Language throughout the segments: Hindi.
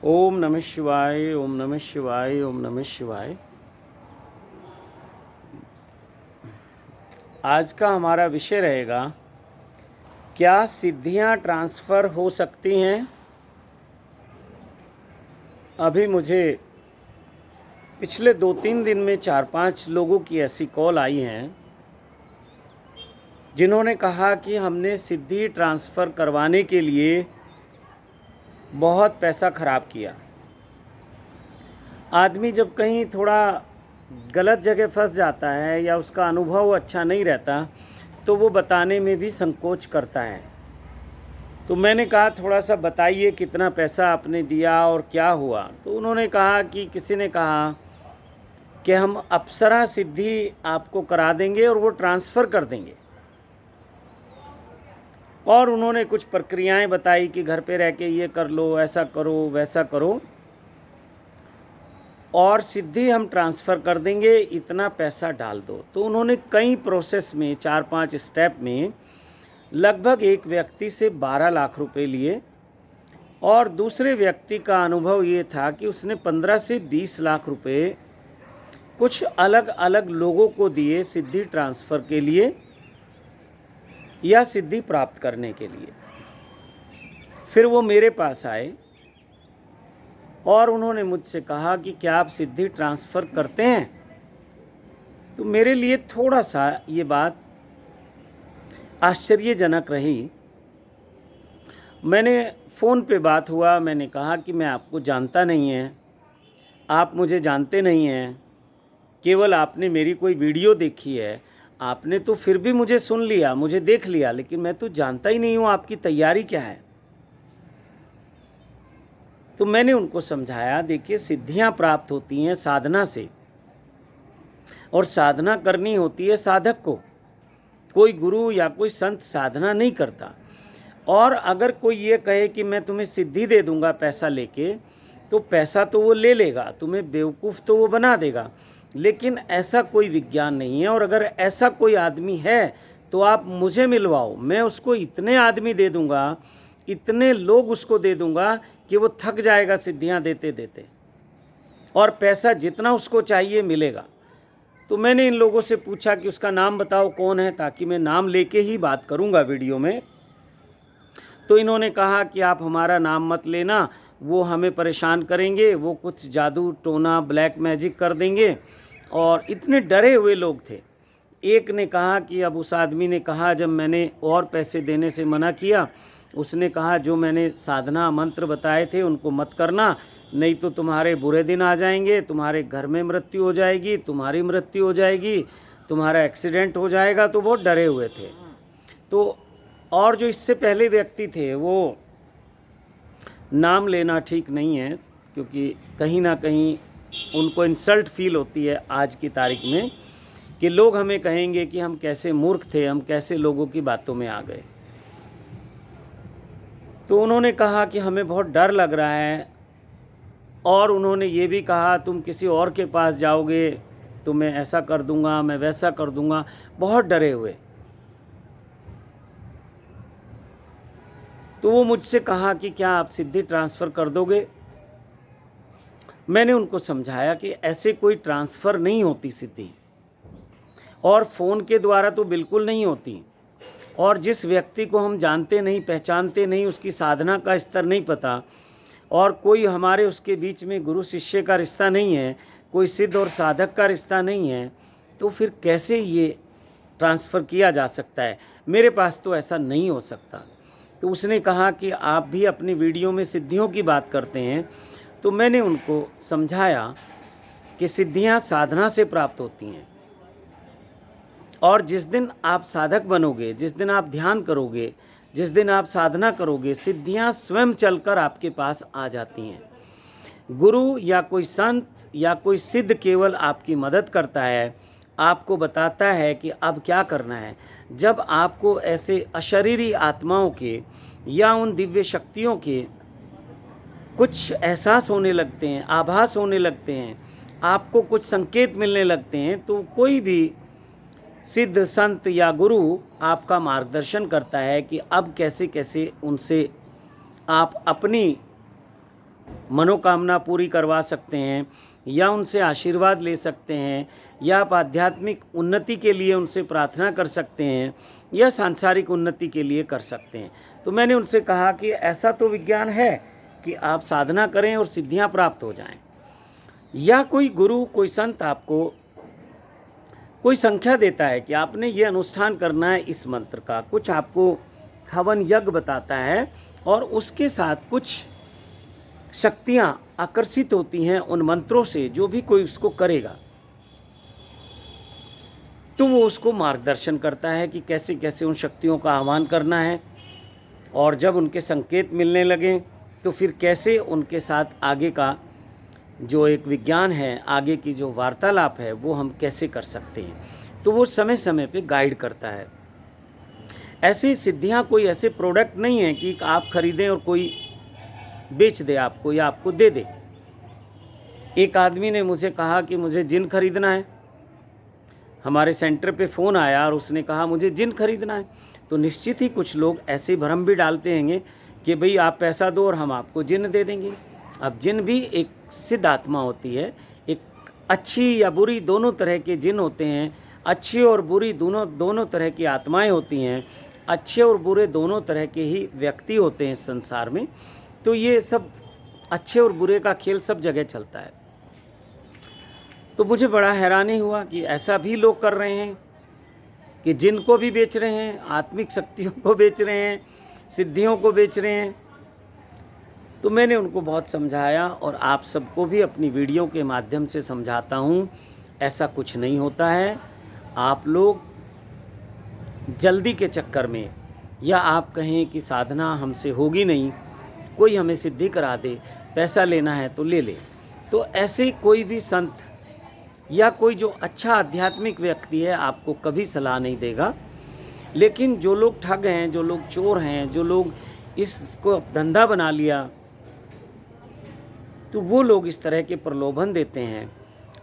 ओम नमः शिवाय, ओम नमः शिवाय, ओम नमः शिवाय। आज का हमारा विषय रहेगा, क्या सिद्धियां ट्रांसफ़र हो सकती हैं। अभी मुझे पिछले 2-3 दिन में 4-5 लोगों की ऐसी कॉल आई हैं जिन्होंने कहा कि हमने सिद्धि ट्रांसफ़र करवाने के लिए बहुत पैसा ख़राब किया। आदमी जब कहीं थोड़ा गलत जगह फंस जाता है या उसका अनुभव अच्छा नहीं रहता तो वो बताने में भी संकोच करता है। तो मैंने कहा थोड़ा सा बताइए कितना पैसा आपने दिया और क्या हुआ। तो उन्होंने कहा कि किसी ने कहा कि हम अप्सरा सिद्धि आपको करा देंगे और वो ट्रांसफ़र कर देंगे। और उन्होंने कुछ प्रक्रियाएं बताई कि घर पे रह के ये कर लो, ऐसा करो, वैसा करो और सिद्धि हम ट्रांसफ़र कर देंगे, इतना पैसा डाल दो। तो उन्होंने कई प्रोसेस में 4-5 स्टेप में लगभग एक व्यक्ति से 12 लाख रुपए लिए और दूसरे व्यक्ति का अनुभव ये था कि उसने 15 से 20 लाख रुपए कुछ अलग अलग लोगों को दिए सिद्धि ट्रांसफ़र के लिए या सिद्धि प्राप्त करने के लिए। फिर वो मेरे पास आए और उन्होंने मुझसे कहा कि क्या आप सिद्धि ट्रांसफ़र करते हैं। तो मेरे लिए थोड़ा सा ये बात आश्चर्यजनक रही। मैंने फ़ोन पे बात हुआ, मैंने कहा कि मैं आपको जानता नहीं है, आप मुझे जानते नहीं हैं, केवल आपने मेरी कोई वीडियो देखी है, आपने तो फिर भी मुझे सुन लिया, मुझे देख लिया, लेकिन मैं तो जानता ही नहीं हूँ आपकी तैयारी क्या है। तो मैंने उनको समझाया, देखिए सिद्धियाँ प्राप्त होती हैं साधना से और साधना करनी होती है साधक को। कोई गुरु या कोई संत साधना नहीं करता। और अगर कोई ये कहे कि मैं तुम्हें सिद्धि दे दूंगा पैसा लेके, तो पैसा तो वो ले लेगा, तुम्हें बेवकूफ़ तो वो बना देगा, लेकिन ऐसा कोई विज्ञान नहीं है। और अगर ऐसा कोई आदमी है तो आप मुझे मिलवाओ, मैं उसको इतने आदमी दे दूंगा, इतने लोग उसको दे दूंगा कि वो थक जाएगा सिद्धियां देते देते, और पैसा जितना उसको चाहिए मिलेगा। तो मैंने इन लोगों से पूछा कि उसका नाम बताओ कौन है, ताकि मैं नाम लेके ही बात करूंगा वीडियो में। तो इन्होंने कहा कि आप हमारा नाम मत लेना, वो हमें परेशान करेंगे, वो कुछ जादू टोना ब्लैक मैजिक कर देंगे। और इतने डरे हुए लोग थे। एक ने कहा कि अब उस आदमी ने कहा, जब मैंने और पैसे देने से मना किया, उसने कहा जो मैंने साधना मंत्र बताए थे उनको मत करना, नहीं तो तुम्हारे बुरे दिन आ जाएंगे, तुम्हारे घर में मृत्यु हो जाएगी, तुम्हारी मृत्यु हो जाएगी, तुम्हारा एक्सीडेंट हो जाएगा। तो बहुत डरे हुए थे। तो और जो इससे पहले व्यक्ति थे वो नाम लेना ठीक नहीं है, क्योंकि कहीं ना कहीं उनको इंसल्ट फील होती है आज की तारीख में कि लोग हमें कहेंगे कि हम कैसे मूर्ख थे, हम कैसे लोगों की बातों में आ गए। तो उन्होंने कहा कि हमें बहुत डर लग रहा है, और उन्होंने ये भी कहा तुम किसी और के पास जाओगे तो मैं ऐसा कर दूंगा, मैं वैसा कर दूंगा। बहुत डरे हुए। तो वो मुझसे कहा कि क्या आप सिद्धि ट्रांसफ़र कर दोगे। मैंने उनको समझाया कि ऐसे कोई ट्रांसफ़र नहीं होती सिद्धि, और फ़ोन के द्वारा तो बिल्कुल नहीं होती। और जिस व्यक्ति को हम जानते नहीं, पहचानते नहीं, उसकी साधना का स्तर नहीं पता, और कोई हमारे उसके बीच में गुरु शिष्य का रिश्ता नहीं है, कोई सिद्ध और साधक का रिश्ता नहीं है, तो फिर कैसे ये ट्रांसफ़र किया जा सकता है। मेरे पास तो ऐसा नहीं हो सकता। तो उसने कहा कि आप भी अपनी वीडियो में सिद्धियों की बात करते हैं। तो मैंने उनको समझाया कि सिद्धियां साधना से प्राप्त होती हैं, और जिस दिन आप साधक बनोगे, जिस दिन आप ध्यान करोगे, जिस दिन आप साधना करोगे, सिद्धियां स्वयं चलकर आपके पास आ जाती हैं। गुरु या कोई संत या कोई सिद्ध केवल आपकी मदद करता है, आपको बताता है कि अब क्या करना है। जब आपको ऐसे अशरीरी आत्माओं के या उन दिव्य शक्तियों के कुछ एहसास होने लगते हैं, आभास होने लगते हैं, आपको कुछ संकेत मिलने लगते हैं, तो कोई भी सिद्ध संत या गुरु आपका मार्गदर्शन करता है कि अब कैसे कैसे उनसे आप अपनी मनोकामना पूरी करवा सकते हैं, या उनसे आशीर्वाद ले सकते हैं, या आप आध्यात्मिक उन्नति के लिए उनसे प्रार्थना कर सकते हैं, या सांसारिक उन्नति के लिए कर सकते हैं। तो मैंने उनसे कहा कि ऐसा तो विज्ञान है कि आप साधना करें और सिद्धियां प्राप्त हो जाएं, या कोई गुरु कोई संत आपको कोई संख्या देता है कि आपने ये अनुष्ठान करना है इस मंत्र का, कुछ आपको हवन यज्ञ बताता है और उसके साथ कुछ शक्तियां आकर्षित होती हैं उन मंत्रों से, जो भी कोई उसको करेगा तो वो उसको मार्गदर्शन करता है कि कैसे कैसे उन शक्तियों का आह्वान करना है, और जब उनके संकेत मिलने लगे तो फिर कैसे उनके साथ आगे का जो एक विज्ञान है, आगे की जो वार्तालाप है, वो हम कैसे कर सकते हैं। तो वो समय समय पे गाइड करता है। ऐसी सिद्धियां कोई ऐसे प्रोडक्ट नहीं है कि आप खरीदें और कोई बेच दे आपको या आपको दे दे। एक आदमी ने मुझे कहा कि मुझे जिन खरीदना है, हमारे सेंटर पे फ़ोन आया और उसने कहा मुझे जिन खरीदना है। तो निश्चित ही कुछ लोग ऐसे भ्रम भी डालते हैंगे कि भाई आप पैसा दो और हम आपको जिन दे देंगे। अब जिन भी एक सिद्ध आत्मा होती है, एक अच्छी या बुरी दोनों तरह के जिन होते हैं, अच्छी और बुरी दोनों तरह की आत्माएं होती हैं, अच्छे और बुरे दोनों तरह के ही व्यक्ति होते हैं इस संसार में। तो ये सब अच्छे और बुरे का खेल सब जगह चलता है। तो मुझे बड़ा हैरानी हुआ कि ऐसा भी लोग कर रहे हैं कि जिन को भी बेच रहे हैं, आत्मिक शक्तियों को बेच रहे हैं, सिद्धियों को बेच रहे हैं। तो मैंने उनको बहुत समझाया और आप सबको भी अपनी वीडियो के माध्यम से समझाता हूँ, ऐसा कुछ नहीं होता है। आप लोग जल्दी के चक्कर में, या आप कहें कि साधना हमसे होगी नहीं, कोई हमें सिद्धि करा दे, पैसा लेना है तो ले ले, तो ऐसे कोई भी संत या कोई जो अच्छा आध्यात्मिक व्यक्ति है आपको कभी सलाह नहीं देगा। लेकिन जो लोग ठग हैं, जो लोग चोर हैं, जो लोग इसको धंधा बना लिया, तो वो लोग इस तरह के प्रलोभन देते हैं।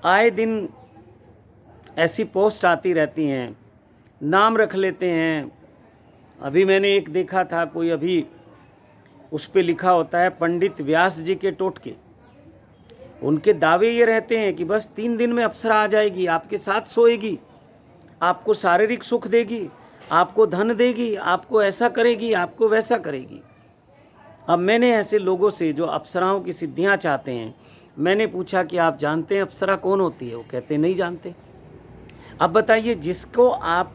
आए दिन ऐसी पोस्ट आती रहती हैं, नाम रख लेते हैं। अभी मैंने एक देखा था, कोई अभी उस पे लिखा होता है पंडित व्यास जी के टोटके। उनके दावे ये रहते हैं कि बस 3 दिन में अप्सरा आ जाएगी, आपके साथ सोएगी, आपको शारीरिक सुख देगी, आपको धन देगी, आपको ऐसा करेगी, आपको वैसा करेगी। अब मैंने ऐसे लोगों से जो अप्सराओं की सिद्धियां चाहते हैं, मैंने पूछा कि आप जानते हैं अप्सरा कौन होती है? वो कहते नहीं जानते। अब बताइए, जिसको आप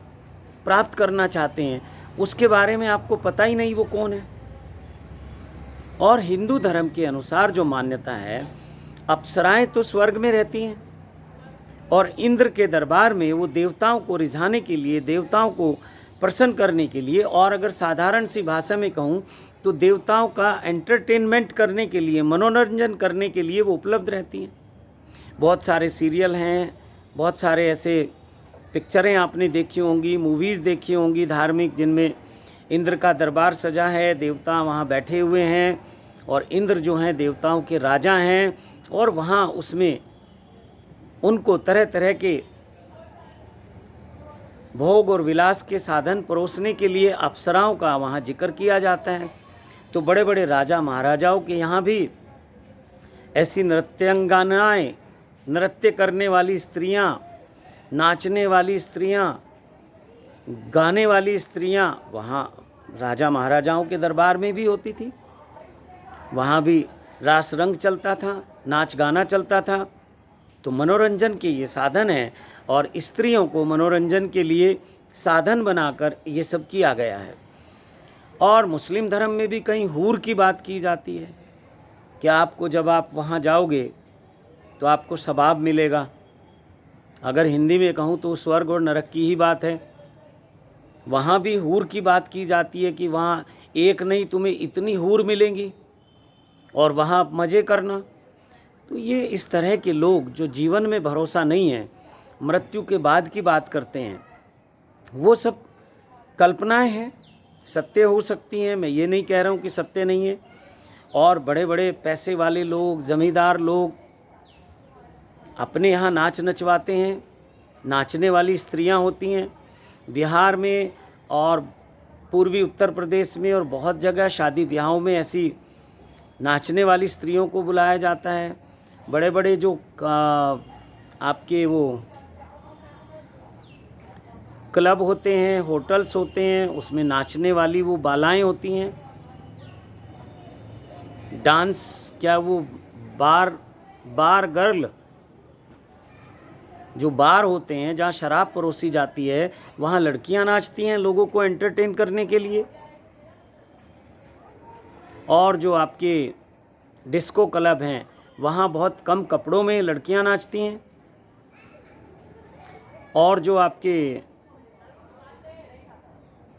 प्राप्त करना चाहते हैं उसके बारे में आपको पता ही नहीं वो कौन है। और हिंदू धर्म के अनुसार जो मान्यता है, अप्सराएं तो स्वर्ग में रहती हैं और इंद्र के दरबार में वो देवताओं को रिझाने के लिए, देवताओं को प्रसन्न करने के लिए, और अगर साधारण सी भाषा में कहूँ तो देवताओं का एंटरटेनमेंट करने के लिए, मनोरंजन करने के लिए वो उपलब्ध रहती हैं। बहुत सारे सीरियल हैं, बहुत सारे ऐसे पिक्चरें आपने देखी होंगी, मूवीज़ देखी होंगी धार्मिक, जिनमें इंद्र का दरबार सजा है, देवता वहाँ बैठे हुए हैं और इंद्र जो हैं देवताओं के राजा हैं, और वहाँ उसमें उनको तरह तरह के भोग और विलास के साधन परोसने के लिए अप्सराओं का वहाँ जिक्र किया जाता है। तो बड़े बड़े राजा महाराजाओं के यहाँ भी ऐसी नृत्यांगनाएं, नृत्य करने वाली स्त्रियाँ, नाचने वाली स्त्रियाँ, गाने वाली स्त्रियाँ वहाँ राजा महाराजाओं के दरबार में भी होती थी। वहाँ भी रास रंग चलता था, नाच गाना चलता था। तो मनोरंजन के ये साधन है, और स्त्रियों को मनोरंजन के लिए साधन बनाकर ये सब किया गया है। और मुस्लिम धर्म में भी कहीं हूर की बात की जाती है कि आपको, जब आप वहाँ जाओगे तो आपको सवाब मिलेगा। अगर हिंदी में कहूँ तो स्वर्ग और नरक की ही बात है। वहाँ भी हूर की बात की जाती है कि वहाँ एक नहीं तुम्हें इतनी हूर मिलेंगी और वहाँ आप मज़े करना। तो ये इस तरह के लोग जो जीवन में भरोसा नहीं है, मृत्यु के बाद की बात करते हैं, वो सब कल्पनाएं हैं, सत्य हो सकती हैं, मैं ये नहीं कह रहा हूँ कि सत्य नहीं है। और बड़े बड़े पैसे वाले लोग, ज़मींदार लोग अपने यहाँ नाच नचवाते हैं, नाचने वाली स्त्रियाँ होती हैं। बिहार में और पूर्वी उत्तर प्रदेश में और बहुत जगह शादी ब्याहों में ऐसी नाचने वाली स्त्रियों को बुलाया जाता है। बड़े बड़े जो आपके वो क्लब होते हैं, होटल्स होते हैं, उसमें नाचने वाली वो बालाएं होती हैं। डांस क्या वो बार गर्ल, जो बार होते हैं जहाँ शराब परोसी जाती है, वहाँ लड़कियाँ नाचती हैं लोगों को एंटरटेन करने के लिए। और जो आपके डिस्को क्लब हैं, वहाँ बहुत कम कपड़ों में लड़कियाँ नाचती हैं। और जो आपके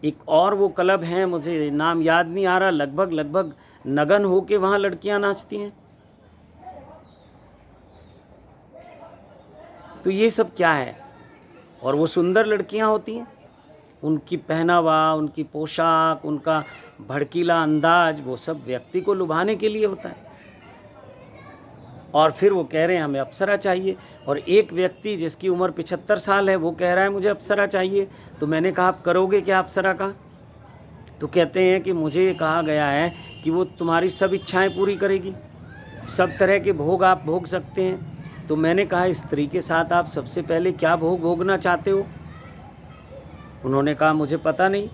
एक और वो क्लब हैं, मुझे नाम याद नहीं आ रहा, लगभग नगन होके वहाँ लड़कियाँ नाचती हैं। तो ये सब क्या है? और वो सुंदर लड़कियां होती हैं, उनकी पहनावा, उनकी पोशाक, उनका भड़कीला अंदाज, वो सब व्यक्ति को लुभाने के लिए होता है। और फिर वो कह रहे हैं हमें अप्सरा चाहिए। और एक व्यक्ति जिसकी उम्र 75 साल है वो कह रहा है मुझे अप्सरा चाहिए। तो मैंने कहा आप करोगे क्या अप्सरा का? तो कहते हैं कि मुझे कहा गया है कि वो तुम्हारी सब इच्छाएं पूरी करेगी, सब तरह के भोग आप भोग सकते हैं। तो मैंने कहा स्त्री के साथ आप सबसे पहले क्या भोग भोगना चाहते हो? उन्होंने कहा मुझे पता नहीं।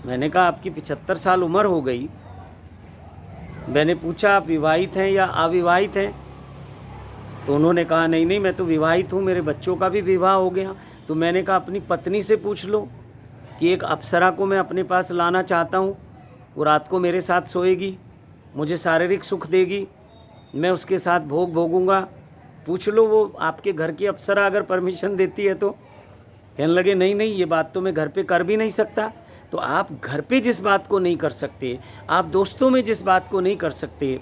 मैंने कहा आपकी 75 साल उम्र हो गई। मैंने पूछा आप विवाहित हैं या अविवाहित हैं? तो उन्होंने कहा नहीं मैं तो विवाहित हूँ, मेरे बच्चों का भी विवाह हो गया। तो मैंने कहा अपनी पत्नी से पूछ लो कि एक अप्सरा को मैं अपने पास लाना चाहता हूँ, वो रात को मेरे साथ सोएगी, मुझे शारीरिक सुख देगी, मैं उसके साथ भोग भोगूंगा। पूछ लो वो आपके घर की अप्सरा अगर परमिशन देती है तो। कहने लगे नहीं ये बात तो मैं घर पे कर भी नहीं सकता। तो आप घर पे जिस बात को नहीं कर सकते, आप दोस्तों में जिस बात को नहीं कर सकते,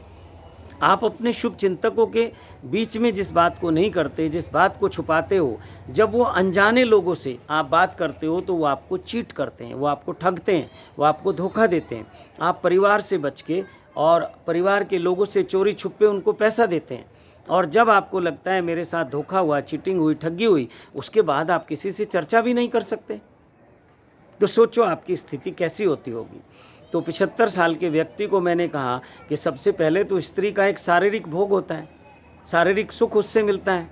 आप अपने शुभ चिंतकों के बीच में जिस बात को नहीं करते, जिस बात को छुपाते हो, जब वो अनजाने लोगों से आप बात करते हो तो वो आपको चीट करते हैं, वो आपको ठगते हैं, वो आपको धोखा देते हैं। आप परिवार से बच के और परिवार के लोगों से चोरी छुपे उनको पैसा देते हैं। और जब आपको लगता है मेरे साथ धोखा हुआ, चीटिंग हुई, ठगी हुई, उसके बाद आप किसी से चर्चा भी नहीं कर सकते। तो सोचो आपकी स्थिति कैसी होती होगी। तो 75 साल के व्यक्ति को मैंने कहा कि सबसे पहले तो स्त्री का एक शारीरिक भोग होता है, शारीरिक सुख उससे मिलता है,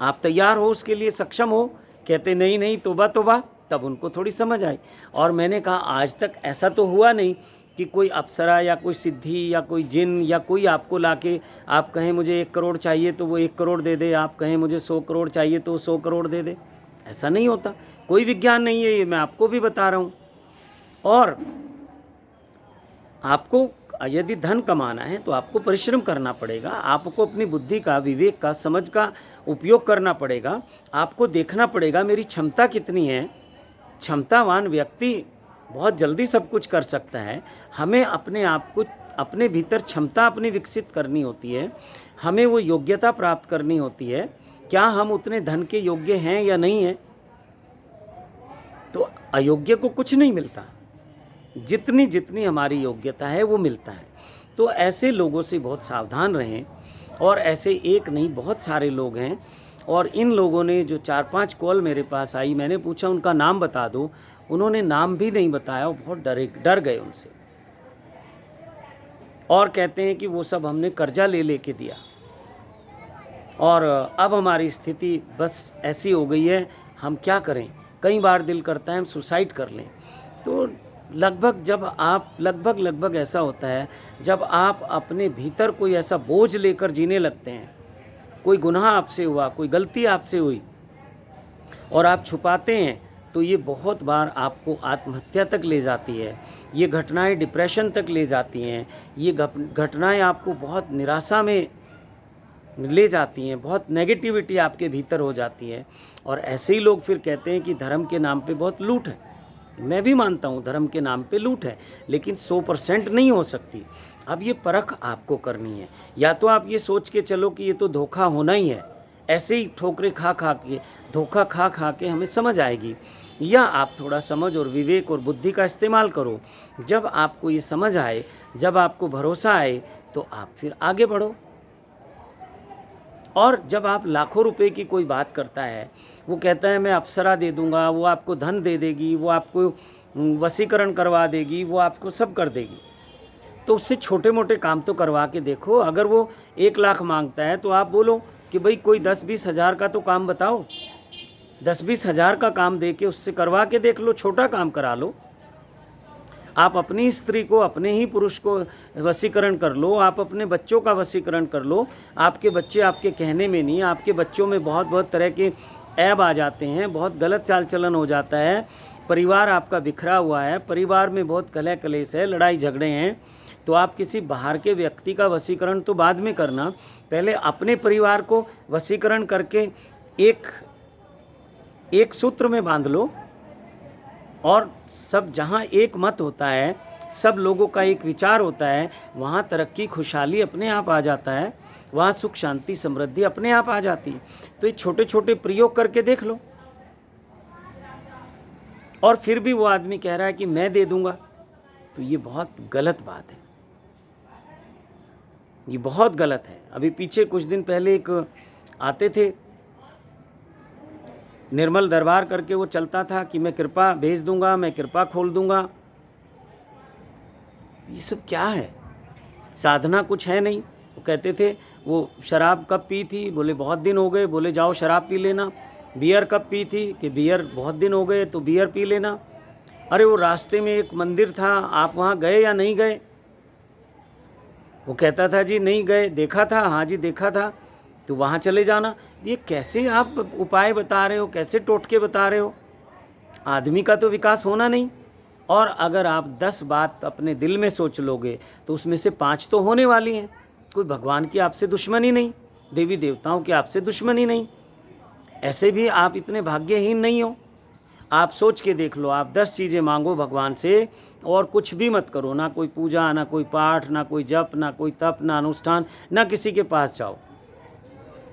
आप तैयार हो उसके लिए, सक्षम हो? कहते नहीं तोबा तोबा। तब उनको थोड़ी समझ आई। और मैंने कहा आज तक ऐसा तो हुआ नहीं कि कोई अप्सरा या कोई सिद्धि या कोई जिन या कोई आपको लाके आप कहें मुझे 1 करोड़ चाहिए तो वो 1 करोड़ दे दे, आप कहें मुझे 100 करोड़ चाहिए तो वो 100 करोड़ दे दे। ऐसा नहीं होता, कोई विज्ञान नहीं है, ये मैं आपको भी बता रहा हूँ। और आपको यदि धन कमाना है तो आपको परिश्रम करना पड़ेगा, आपको अपनी बुद्धि का, विवेक का, समझ का उपयोग करना पड़ेगा। आपको देखना पड़ेगा मेरी क्षमता कितनी है। क्षमतावान व्यक्ति बहुत जल्दी सब कुछ कर सकता है। हमें अपने आप को, अपने भीतर क्षमता अपनी विकसित करनी होती है, हमें वो योग्यता प्राप्त करनी होती है, क्या हम उतने धन के योग्य हैं या नहीं हैं। तो अयोग्य को कुछ नहीं मिलता, जितनी हमारी योग्यता है वो मिलता है। तो ऐसे लोगों से बहुत सावधान रहें। और ऐसे एक नहीं बहुत सारे लोग हैं। और इन लोगों ने जो 4-5 कॉल मेरे पास आई, मैंने पूछा उनका नाम बता दो, उन्होंने नाम भी नहीं बताया, वो बहुत डर गए उनसे। और कहते हैं कि वो सब हमने कर्जा ले के दिया और अब हमारी स्थिति बस ऐसी हो गई है, हम क्या करें। कई बार दिल करता है हम सुसाइड कर लें। तो लगभग ऐसा होता है जब आप अपने भीतर कोई ऐसा बोझ लेकर जीने लगते हैं, कोई गुनाह आपसे हुआ, कोई गलती आपसे हुई और आप छुपाते हैं, तो ये बहुत बार आपको आत्महत्या तक ले जाती है। ये घटनाएं डिप्रेशन तक ले जाती हैं। ये घटनाएं आपको बहुत निराशा में ले जाती हैं, बहुत नेगेटिविटी आपके भीतर हो जाती है। और ऐसे ही लोग फिर कहते हैं कि धर्म के नाम पे बहुत लूट है। मैं भी मानता हूँ धर्म के नाम पे लूट है, लेकिन 100% नहीं हो सकती। अब ये परख आपको करनी है। या तो आप ये सोच के चलो कि ये तो धोखा होना ही है, ऐसे ही ठोकरें खा के, धोखा खा के हमें समझ आएगी। या आप थोड़ा समझ और विवेक और बुद्धि का इस्तेमाल करो। जब आपको ये समझ आए, जब आपको भरोसा आए, तो आप फिर आगे बढ़ो। और जब आप लाखों रुपए की कोई बात करता है, वो कहता है मैं अप्सरा दे दूंगा, वो आपको धन दे देगी, वो आपको वशीकरण करवा देगी, वो आपको सब कर देगी, तो उससे छोटे मोटे काम तो करवा के देखो। अगर वो 1 लाख मांगता है तो आप बोलो कि भाई कोई 10-20 हज़ार का तो काम बताओ, 10-20 हज़ार का काम दे के उससे करवा के देख लो, छोटा काम करा लो। आप अपनी स्त्री को, अपने ही पुरुष को वशीकरण कर लो, आप अपने बच्चों का वशीकरण कर लो। आपके बच्चे आपके कहने में नहीं, आपके बच्चों में बहुत बहुत तरह के ऐब आ जाते हैं, बहुत गलत चाल चलन हो जाता है, परिवार आपका बिखरा हुआ है, परिवार में बहुत कलह कलेश है, लड़ाई झगड़े हैं, तो आप किसी बाहर के व्यक्ति का वशीकरण तो बाद में करना, पहले अपने परिवार को वशीकरण करके एक सूत्र में बांध लो। और सब जहाँ एक मत होता है, सब लोगों का एक विचार होता है, वहाँ तरक्की खुशहाली अपने आप आ जाता है, वहाँ सुख शांति समृद्धि अपने आप आ जाती है। तो ये छोटे छोटे प्रयोग करके देख लो। और फिर भी वो आदमी कह रहा है कि मैं दे दूंगा, तो ये बहुत गलत बात है, ये बहुत गलत है। अभी पीछे कुछ दिन पहले एक आते थे निर्मल दरबार करके, वो चलता था कि मैं कृपा भेज दूंगा, मैं कृपा खोल दूंगा। ये सब क्या है? साधना कुछ है नहीं। वो कहते थे वो शराब कब पी थी, बोले बहुत दिन हो गए, बोले जाओ शराब पी लेना। बियर कब पी थी, कि बियर बहुत दिन हो गए तो बियर पी लेना। अरे वो रास्ते में एक मंदिर था, आप वहाँ गए या नहीं गए? वो कहता था जी नहीं गए। देखा था? हाँ जी देखा था। तो वहाँ चले जाना। ये कैसे आप उपाय बता रहे हो, कैसे टोटके बता रहे हो? आदमी का तो विकास होना नहीं। और अगर आप 10 बात अपने दिल में सोच लोगे तो उसमें से 5 तो होने वाली हैं। कोई भगवान की आपसे दुश्मनी नहीं, देवी देवताओं की आपसे दुश्मनी नहीं, ऐसे भी आप इतने भाग्यहीन नहीं हो। आप सोच के देख लो, आप 10 चीज़ें मांगो भगवान से और कुछ भी मत करो, ना कोई पूजा, ना कोई पाठ, ना कोई जप, ना कोई तप, ना अनुष्ठान, ना किसी के पास जाओ।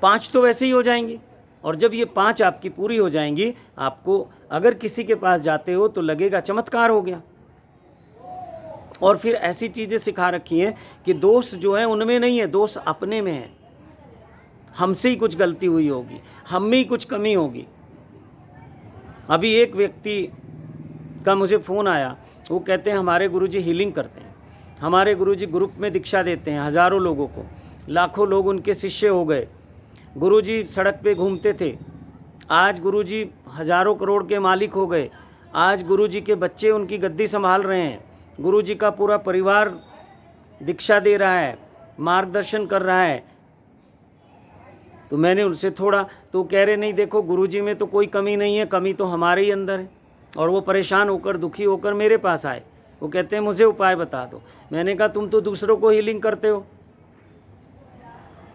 5 तो वैसे ही हो जाएंगी। और जब ये 5 आपकी पूरी हो जाएंगी, आपको अगर किसी के पास जाते हो तो लगेगा चमत्कार हो गया। और फिर ऐसी चीज़ें सिखा रखी हैं कि दोष जो है उनमें नहीं है, दोष अपने में है। हमसे ही कुछ गलती हुई होगी, हम में ही कुछ कमी होगी। अभी एक व्यक्ति का मुझे फ़ोन आया, वो कहते हैं हमारे गुरुजी हीलिंग करते हैं, हमारे गुरुजी ग्रुप में दीक्षा देते हैं हज़ारों लोगों को, लाखों लोग उनके शिष्य हो गए। गुरुजी सड़क पे घूमते थे, आज गुरुजी हज़ारों करोड़ के मालिक हो गए। आज गुरुजी के बच्चे उनकी गद्दी संभाल रहे हैं, गुरुजी का पूरा परिवार दीक्षा दे रहा है, मार्गदर्शन कर रहा है। तो मैंने उनसे थोड़ा, तो कह रहे नहीं देखो गुरुजी में तो कोई कमी नहीं है, कमी तो हमारे ही अंदर है। और वो परेशान होकर, दुखी होकर मेरे पास आए। वो कहते हैं मुझे उपाय बता दो। मैंने कहा तुम तो दूसरों को हीलिंग करते हो,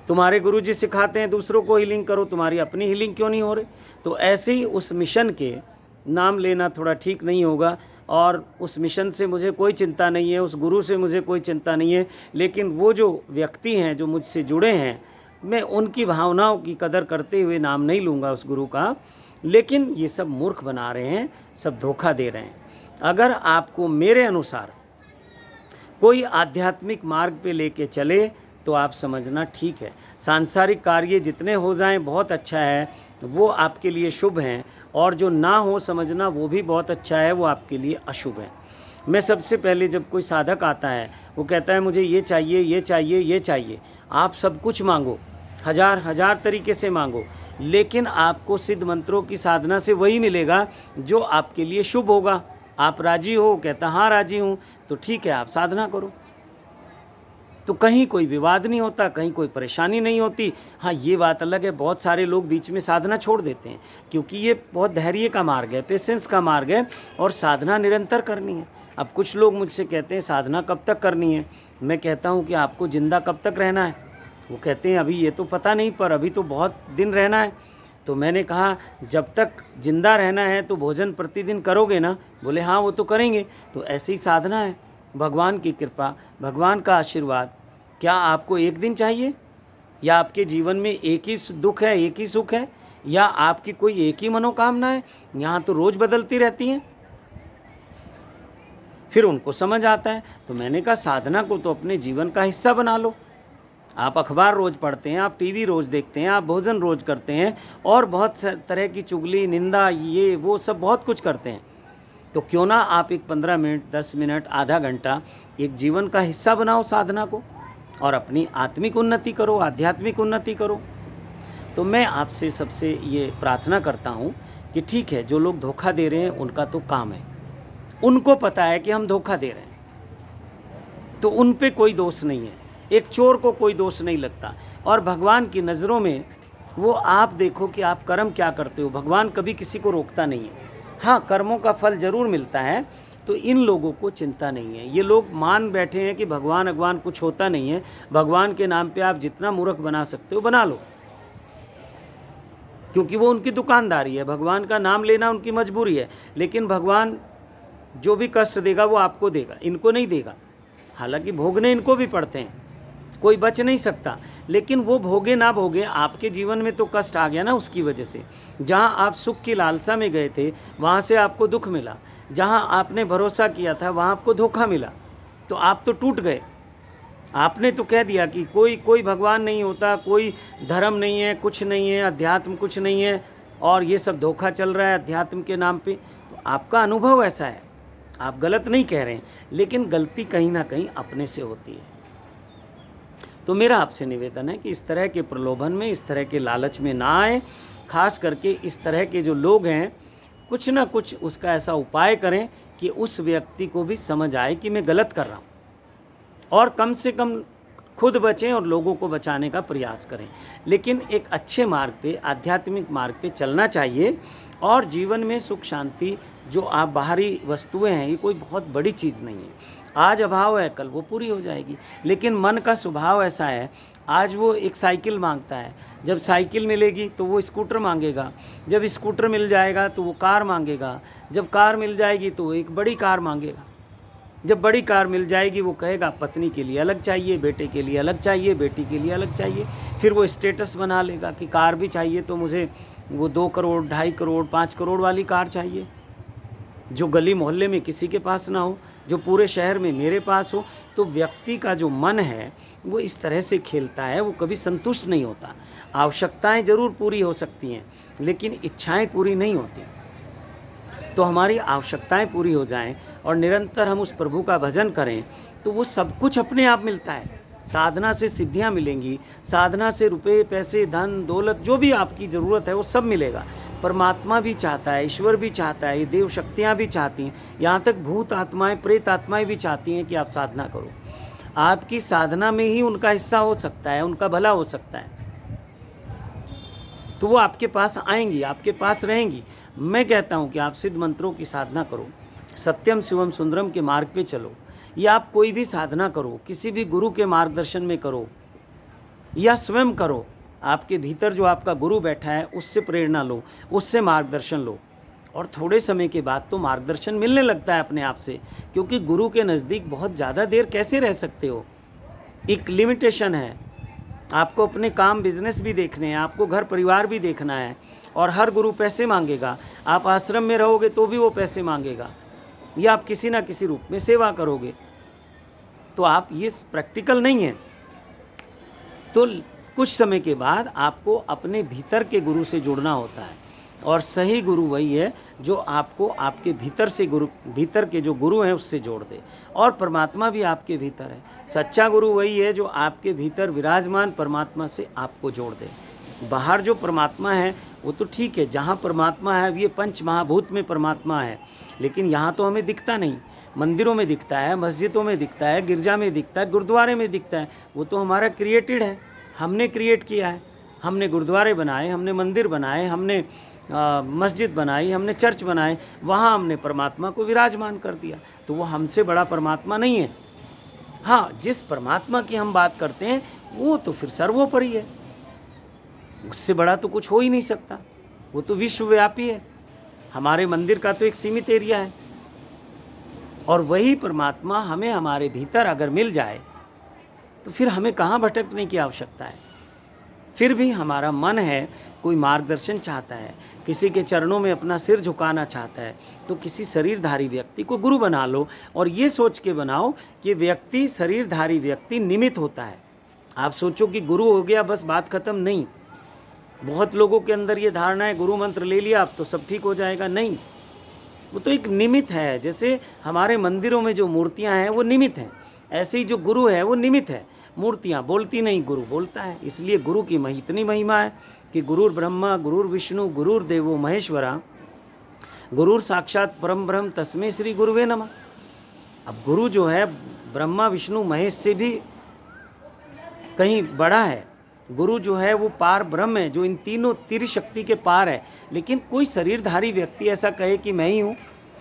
तुम्हारे गुरुजी सिखाते हैं दूसरों को हीलिंग करो, तुम्हारी अपनी हीलिंग क्यों नहीं हो रही? तो ऐसे ही उस मिशन के नाम लेना थोड़ा ठीक नहीं होगा। और उस मिशन से मुझे कोई चिंता नहीं है, उस गुरु से मुझे कोई चिंता नहीं है, लेकिन वो जो व्यक्ति हैं जो मुझसे जुड़े हैं, मैं उनकी भावनाओं की कदर करते हुए नाम नहीं लूँगा उस गुरु का। लेकिन ये सब मूर्ख बना रहे हैं, सब धोखा दे रहे हैं। अगर आपको मेरे अनुसार कोई आध्यात्मिक मार्ग पे लेके चले तो आप समझना ठीक है। सांसारिक कार्य जितने हो जाएं बहुत अच्छा है, वो आपके लिए शुभ हैं, और जो ना हो समझना वो भी बहुत अच्छा है, वो आपके लिए अशुभ है। मैं सबसे पहले जब कोई साधक आता है, वो कहता है मुझे ये चाहिए, ये चाहिए, ये चाहिए, आप सब कुछ मांगो, हज़ार तरीके से मांगो, लेकिन आपको सिद्ध मंत्रों की साधना से वही मिलेगा जो आपके लिए शुभ होगा। आप राजी हो? कहता हाँ राजी हूँ। तो ठीक है, आप साधना करो, तो कहीं कोई विवाद नहीं होता, कहीं कोई परेशानी नहीं होती। हाँ ये बात अलग है, बहुत सारे लोग बीच में साधना छोड़ देते हैं, क्योंकि ये बहुत धैर्य का मार्ग है, पेशेंस का मार्ग है, और साधना निरंतर करनी है। अब कुछ लोग मुझसे कहते हैं साधना कब तक करनी है? मैं कहता हूँ कि आपको ज़िंदा कब तक रहना है? वो कहते हैं अभी ये तो पता नहीं, पर अभी तो बहुत दिन रहना है। तो मैंने कहा जब तक जिंदा रहना है तो भोजन प्रतिदिन करोगे ना? बोले हाँ वो तो करेंगे। तो ऐसी ही साधना है, भगवान की कृपा, भगवान का आशीर्वाद। क्या आपको एक दिन चाहिए, या आपके जीवन में एक ही दुख है, एक ही सुख है, या आपकी कोई एक ही मनोकामना है? यहाँ तो रोज़ बदलती रहती हैं। फिर उनको समझ आता है। तो मैंने कहा साधना को तो अपने जीवन का हिस्सा बना लो। आप अखबार रोज़ पढ़ते हैं, आप टीवी रोज़ देखते हैं, आप भोजन रोज़ करते हैं, और बहुत तरह की चुगली, निंदा, ये वो सब बहुत कुछ करते हैं, तो क्यों ना आप एक 15 मिनट, 10 मिनट, आधा घंटा एक जीवन का हिस्सा बनाओ साधना को, और अपनी आत्मिक उन्नति करो, आध्यात्मिक उन्नति करो। तो मैं आपसे सबसे ये प्रार्थना करता हूँ कि ठीक है, जो लोग धोखा दे रहे हैं उनका तो काम है, उनको पता है कि हम धोखा दे रहे हैं, तो उन पे कोई दोष नहीं है। एक चोर को कोई दोष नहीं लगता। और भगवान की नज़रों में वो आप देखो कि आप कर्म क्या करते हो, भगवान कभी किसी को रोकता नहीं है। हाँ, कर्मों का फल जरूर मिलता है, तो इन लोगों को चिंता नहीं है। ये लोग मान बैठे हैं कि भगवान अगवान कुछ होता नहीं है, भगवान के नाम पे आप जितना मूर्ख बना सकते हो बना लो, क्योंकि वो उनकी दुकानदारी है, भगवान का नाम लेना उनकी मजबूरी है। लेकिन भगवान जो भी कष्ट देगा वो आपको देगा, इनको नहीं देगा। हालांकि भोगने इनको भी पड़ते हैं, कोई बच नहीं सकता, लेकिन वो भोगे ना भोगे, आपके जीवन में तो कष्ट आ गया ना उसकी वजह से। जहाँ आप सुख की लालसा में गए थे वहाँ से आपको दुख मिला, जहाँ आपने भरोसा किया था वहाँ आपको धोखा मिला, तो आप तो टूट गए। आपने तो कह दिया कि कोई भगवान नहीं होता, कोई धर्म नहीं है, कुछ नहीं है, अध्यात्म कुछ नहीं है, और ये सब धोखा चल रहा है अध्यात्म के नाम पे। तो आपका अनुभव ऐसा है, आप गलत नहीं कह रहे हैं, लेकिन गलती कहीं ना कहीं अपने से होती है। तो मेरा आपसे निवेदन है कि इस तरह के प्रलोभन में, इस तरह के लालच में ना आए। खास करके इस तरह के जो लोग हैं, कुछ ना कुछ उसका ऐसा उपाय करें कि उस व्यक्ति को भी समझ आए कि मैं गलत कर रहा हूँ, और कम से कम खुद बचें और लोगों को बचाने का प्रयास करें। लेकिन एक अच्छे मार्ग पे, आध्यात्मिक मार्ग पे चलना चाहिए। और जीवन में सुख शांति, जो आप बाहरी वस्तुएं हैं, ये कोई बहुत बड़ी चीज़ नहीं है। आज अभाव है, कल वो पूरी हो जाएगी। लेकिन मन का स्वभाव ऐसा है, आज वो एक साइकिल मांगता है, जब साइकिल मिलेगी तो वो स्कूटर मांगेगा, जब स्कूटर मिल जाएगा तो वो कार मांगेगा, जब कार मिल जाएगी तो वो एक बड़ी कार मांगेगा, जब बड़ी कार मिल जाएगी वो कहेगा पत्नी के लिए अलग चाहिए, बेटे के लिए अलग चाहिए, बेटी के लिए अलग चाहिए। फिर वो स्टेटस बना लेगा कि कार भी चाहिए तो मुझे वो 2 करोड़, 2.5 करोड़, 5 करोड़ वाली कार चाहिए, जो गली मोहल्ले में किसी के पास ना हो, जो पूरे शहर में मेरे पास हो। तो व्यक्ति का जो मन है वो इस तरह से खेलता है, वो कभी संतुष्ट नहीं होता। आवश्यकताएं जरूर पूरी हो सकती हैं, लेकिन इच्छाएं पूरी नहीं होती। तो हमारी आवश्यकताएं पूरी हो जाएं और निरंतर हम उस प्रभु का भजन करें, तो वो सब कुछ अपने आप मिलता है। साधना से सिद्धियां मिलेंगी, साधना से रुपए, पैसे, धन, दौलत, जो भी आपकी ज़रूरत है वो सब मिलेगा। परमात्मा भी चाहता है, ईश्वर भी चाहता है, देव शक्तियाँ भी चाहती हैं, यहाँ तक भूत आत्माएं, प्रेत आत्माएं भी चाहती हैं कि आप साधना करो। आपकी साधना में ही उनका हिस्सा हो सकता है, उनका भला हो सकता है, तो वो आपके पास आएंगी, आपके पास रहेंगी। मैं कहता हूँ कि आप सिद्ध मंत्रों की साधना करो, सत्यम शिवम सुंदरम के मार्ग पे चलो, या आप कोई भी साधना करो, किसी भी गुरु के मार्गदर्शन में करो, या स्वयं करो। आपके भीतर जो आपका गुरु बैठा है उससे प्रेरणा लो, उससे मार्गदर्शन लो, और थोड़े समय के बाद तो मार्गदर्शन मिलने लगता है अपने आप से। क्योंकि गुरु के नज़दीक बहुत ज़्यादा देर कैसे रह सकते हो, एक लिमिटेशन है। आपको अपने काम बिजनेस भी देखने हैं, आपको घर परिवार भी देखना है, और हर गुरु पैसे मांगेगा। आप आश्रम में रहोगे तो भी वो पैसे मांगेगा, या आप किसी ना किसी रूप में सेवा करोगे, तो आप ये प्रैक्टिकल नहीं है। तो कुछ समय के बाद आपको अपने भीतर के गुरु से जुड़ना होता है, और सही गुरु वही है जो आपको आपके भीतर से भीतर के जो गुरु हैं उससे जोड़ दे। और परमात्मा भी आपके भीतर है, सच्चा गुरु वही है जो आपके भीतर विराजमान परमात्मा से आपको जोड़ दे। बाहर जो परमात्मा है वो तो ठीक है, जहाँ परमात्मा है ये पंच महाभूत में परमात्मा है, लेकिन यहाँ तो हमें दिखता नहीं। मंदिरों में दिखता है, मस्जिदों में दिखता है, गिरजा में दिखता है, गुरुद्वारे में दिखता है, वो तो हमारा क्रिएटेड है, हमने क्रिएट किया है। हमने गुरुद्वारे बनाए, हमने मंदिर बनाए, हमने मस्जिद बनाई, हमने चर्च बनाए, वहाँ हमने परमात्मा को विराजमान कर दिया। तो वो हमसे बड़ा परमात्मा नहीं है। हाँ, जिस परमात्मा की हम बात करते हैं वो तो फिर सर्वोपरि है, उससे बड़ा तो कुछ हो ही नहीं सकता, वो तो विश्वव्यापी है। हमारे मंदिर का तो एक सीमित एरिया है, और वही परमात्मा हमें हमारे भीतर अगर मिल जाए तो फिर हमें कहाँ भटकने की आवश्यकता है। फिर भी हमारा मन है, कोई मार्गदर्शन चाहता है, किसी के चरणों में अपना सिर झुकाना चाहता है, तो किसी शरीरधारी व्यक्ति को गुरु बना लो, और ये सोच के बनाओ कि व्यक्ति, शरीरधारी व्यक्ति निमित्त होता है। आप सोचो कि गुरु हो गया बस बात खत्म, नहीं। बहुत लोगों के अंदर ये धारणा है गुरु मंत्र ले लिया अब तो सब ठीक हो जाएगा। नहीं, वो तो एक निमित्त है। जैसे हमारे मंदिरों में जो मूर्तियां हैं वो निमित्त हैं, ऐसे ही जो गुरु है वो निमित्त है। मूर्तियां बोलती नहीं, गुरु बोलता है। इसलिए गुरु की इतनी महिमा है कि गुरुर ब्रह्मा गुरुर विष्णु गुरुर देवो महेश्वरा गुरुर साक्षात परम ब्रह्म तस्मै श्री गुरुवे नमः। अब गुरु जो है ब्रह्मा विष्णु महेश से भी कहीं बड़ा है। गुरु जो है वो पार ब्रह्म है, जो इन तीनों त्रिशक्ति के पार है। लेकिन कोई शरीरधारी व्यक्ति ऐसा कहे कि मैं ही हूँ।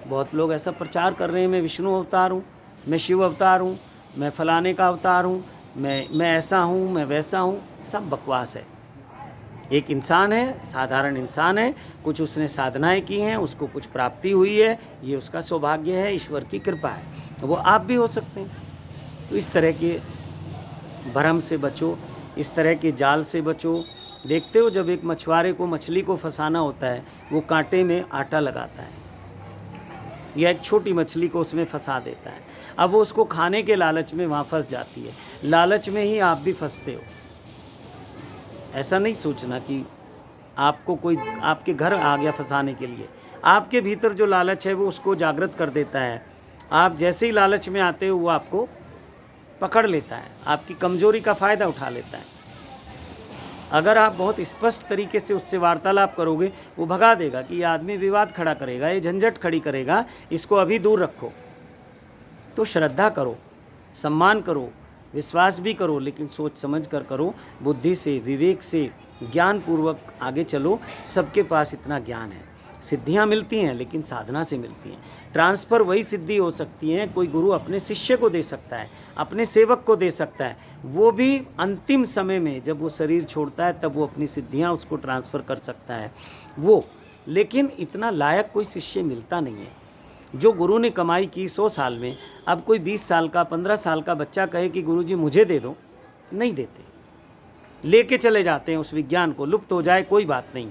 बहुत लोग ऐसा प्रचार कर रहे हैं, मैं विष्णु अवतार हूँ, मैं शिव अवतार हूँ, मैं फलाने का अवतार हूँ, मैं ऐसा हूँ, मैं वैसा हूँ। सब बकवास है। एक इंसान है, साधारण इंसान है, कुछ उसने साधनाएं की हैं, उसको कुछ प्राप्ति हुई है, ये उसका सौभाग्य है, ईश्वर की कृपा है। वो आप भी हो सकते हैं। तो इस तरह के भ्रम से बचो, इस तरह के जाल से बचो। देखते हो जब एक मछुआरे को मछली को फंसाना होता है, वो कांटे में आटा लगाता है या एक छोटी मछली को उसमें फंसा देता है। अब वो उसको खाने के लालच में वहाँ फंस जाती है। लालच में ही आप भी फंसते हो। ऐसा नहीं सोचना कि आपको कोई आपके घर आ गया फंसाने के लिए। आपके भीतर जो लालच है वो उसको जागृत कर देता है। आप जैसे ही लालच में आते हो वो आपको पकड़ लेता है, आपकी कमजोरी का फ़ायदा उठा लेता है। अगर आप बहुत स्पष्ट तरीके से उससे वार्तालाप करोगे, वो भगा देगा कि ये आदमी विवाद खड़ा करेगा, ये झंझट खड़ी करेगा, इसको अभी दूर रखो। तो श्रद्धा करो, सम्मान करो, विश्वास भी करो, लेकिन सोच समझ कर करो, बुद्धि से, विवेक से, ज्ञान पूर्वक आगे चलो। सबके पास इतना ज्ञान है। सिद्धियां मिलती हैं लेकिन साधना से मिलती हैं। ट्रांसफ़र वही सिद्धि हो सकती है, कोई गुरु अपने शिष्य को दे सकता है, अपने सेवक को दे सकता है, वो भी अंतिम समय में जब वो शरीर छोड़ता है तब वो अपनी सिद्धियां उसको ट्रांसफ़र कर सकता है वो। लेकिन इतना लायक कोई शिष्य मिलता नहीं है। जो गुरु ने कमाई की 100 साल में, अब कोई 20 साल का 15 साल का बच्चा कहे कि गुरुजी मुझे दे दो, नहीं देते। लेके चले जाते हैं उस विज्ञान को। लुप्त हो जाए कोई बात नहीं,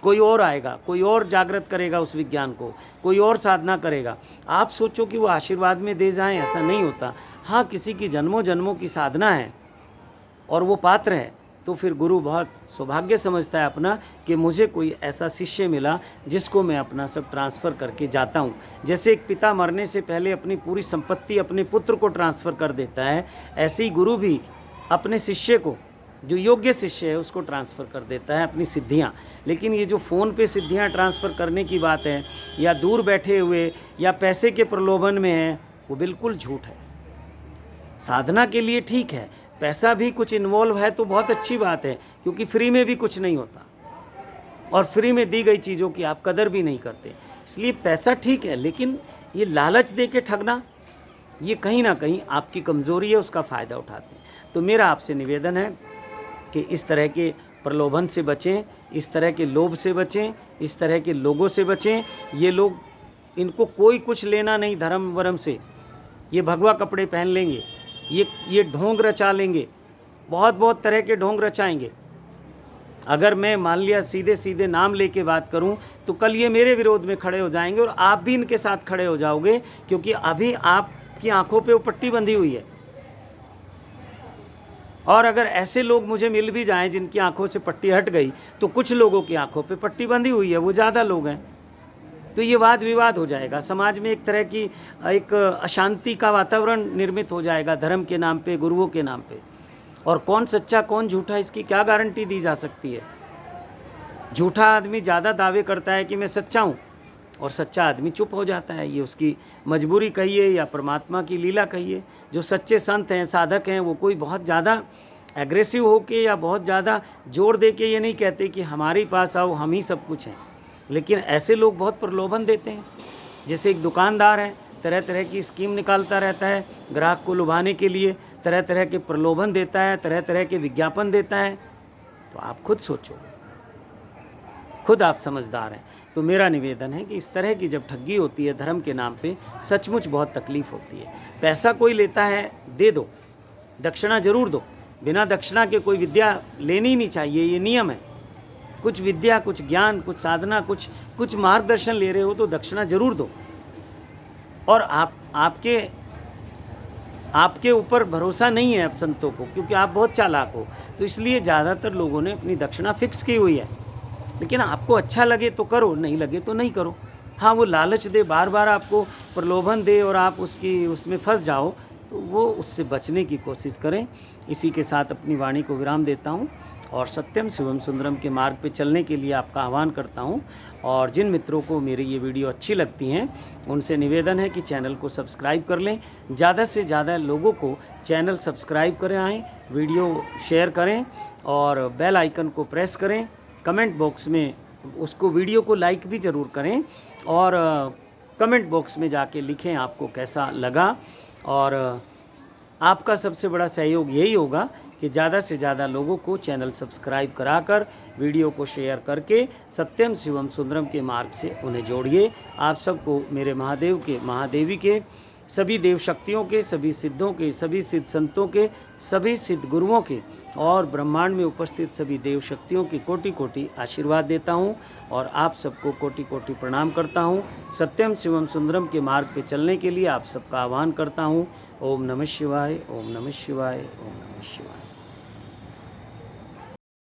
कोई और आएगा, कोई और जागृत करेगा उस विज्ञान को, कोई और साधना करेगा। आप सोचो कि वो आशीर्वाद में दे जाएं, ऐसा नहीं होता। हाँ, किसी की जन्मों जन्मों की साधना है और वो पात्र है, तो फिर गुरु बहुत सौभाग्य समझता है अपना कि मुझे कोई ऐसा शिष्य मिला जिसको मैं अपना सब ट्रांसफ़र करके जाता हूँ। जैसे एक पिता मरने से पहले अपनी पूरी संपत्ति अपने पुत्र को ट्रांसफ़र कर देता है, ऐसे ही गुरु भी अपने शिष्य को, जो योग्य शिष्य है, उसको ट्रांसफ़र कर देता है अपनी सिद्धियाँ। लेकिन ये जो फ़ोन पे सिद्धियाँ ट्रांसफ़र करने की बात है, या दूर बैठे हुए या पैसे के प्रलोभन में है, वो बिल्कुल झूठ है। साधना के लिए ठीक है, पैसा भी कुछ इन्वॉल्व है तो बहुत अच्छी बात है, क्योंकि फ्री में भी कुछ नहीं होता और फ्री में दी गई चीज़ों की आप कदर भी नहीं करते। इसलिए पैसा ठीक है, लेकिन ये लालच दे के ठगना, ये कहीं ना कहीं आपकी कमज़ोरी है, उसका फ़ायदा उठाते हैं। तो मेरा आपसे निवेदन है कि इस तरह के प्रलोभन से बचें, इस तरह के लोभ से बचें, इस तरह के लोगों से बचें। ये लोग, इनको कोई कुछ लेना नहीं धर्म वर्म से। ये भगवा कपड़े पहन लेंगे, ये ढोंग रचा लेंगे, बहुत बहुत तरह के ढोंग रचाएंगे। अगर मैं मान लिया सीधे सीधे नाम लेके बात करूं तो कल ये मेरे विरोध में खड़े हो जाएंगे और आप भी इनके साथ खड़े हो जाओगे, क्योंकि अभी आपकी आंखों पे वो पट्टी बंधी हुई है। और अगर ऐसे लोग मुझे मिल भी जाएं जिनकी आंखों से पट्टी हट गई, तो कुछ लोगों की आंखों पे पट्टी बंधी हुई है, वो ज़्यादा लोग हैं, तो ये वाद विवाद हो जाएगा। समाज में एक तरह की एक अशांति का वातावरण निर्मित हो जाएगा धर्म के नाम पे, गुरुओं के नाम पे। और कौन सच्चा कौन झूठा, इसकी क्या गारंटी दी जा सकती है। झूठा आदमी ज़्यादा दावे करता है कि मैं सच्चा हूँ, और सच्चा आदमी चुप हो जाता है। ये उसकी मजबूरी कहिए या परमात्मा की लीला कहिए। जो सच्चे संत हैं, साधक हैं, वो कोई बहुत ज़्यादा एग्रेसिव होके या बहुत ज़्यादा जोर दे के ये नहीं कहते कि हमारे पास आओ, हम ही सब कुछ हैं। लेकिन ऐसे लोग बहुत प्रलोभन देते हैं। जैसे एक दुकानदार है, तरह तरह की स्कीम निकालता रहता है ग्राहक को लुभाने के लिए, तरह तरह के प्रलोभन देता है, तरह तरह के विज्ञापन देता है। तो आप खुद सोचो, खुद आप समझदार हैं। तो मेरा निवेदन है कि इस तरह की जब ठगी होती है धर्म के नाम पे, सचमुच बहुत तकलीफ़ होती है। पैसा कोई लेता है, दे दो, दक्षिणा जरूर दो। बिना दक्षिणा के कोई विद्या लेनी ही नहीं चाहिए, ये नियम है। कुछ विद्या, कुछ ज्ञान, कुछ साधना, कुछ मार्गदर्शन ले रहे हो तो दक्षिणा जरूर दो। और आपके ऊपर भरोसा नहीं है अब संतों को, क्योंकि आप बहुत चालाक हो, तो इसलिए ज़्यादातर लोगों ने अपनी दक्षिणा फिक्स की हुई है। लेकिन आपको अच्छा लगे तो करो, नहीं लगे तो नहीं करो। हाँ, वो लालच दे, बार बार आपको प्रलोभन दे और आप उसमें फंस जाओ, तो वो उससे बचने की कोशिश करें। इसी के साथ अपनी वाणी को विराम देता हूँ और सत्यम शिवम सुंदरम के मार्ग पे चलने के लिए आपका आह्वान करता हूँ। और जिन मित्रों को मेरी ये वीडियो अच्छी लगती हैं उनसे निवेदन है कि चैनल को सब्सक्राइब कर लें, ज़्यादा से ज़्यादा लोगों को चैनल सब्सक्राइब करें आएँ, वीडियो शेयर करें और बेल आइकन को प्रेस करें। कमेंट बॉक्स में उसको वीडियो को लाइक भी ज़रूर करें और कमेंट बॉक्स में जाके लिखें आपको कैसा लगा। और आपका सबसे बड़ा सहयोग यही होगा कि ज़्यादा से ज़्यादा लोगों को चैनल सब्सक्राइब कराकर वीडियो को शेयर करके सत्यम शिवम सुंदरम के मार्ग से उन्हें जोड़िए। आप सबको मेरे महादेव के, महादेवी के, सभी देव शक्तियों के, सभी सिद्धों के, सभी सिद्ध संतों के, सभी सिद्ध गुरुओं के और ब्रह्मांड में उपस्थित सभी देव शक्तियों की कोटि कोटि आशीर्वाद देता हूँ और आप सबको कोटि कोटि प्रणाम करता हूँ। सत्यम शिवम सुंदरम के मार्ग पे चलने के लिए आप सबका आह्वान करता हूँ। ओम नमः शिवाय, ओम नमः शिवाय, ओम नमः शिवाय।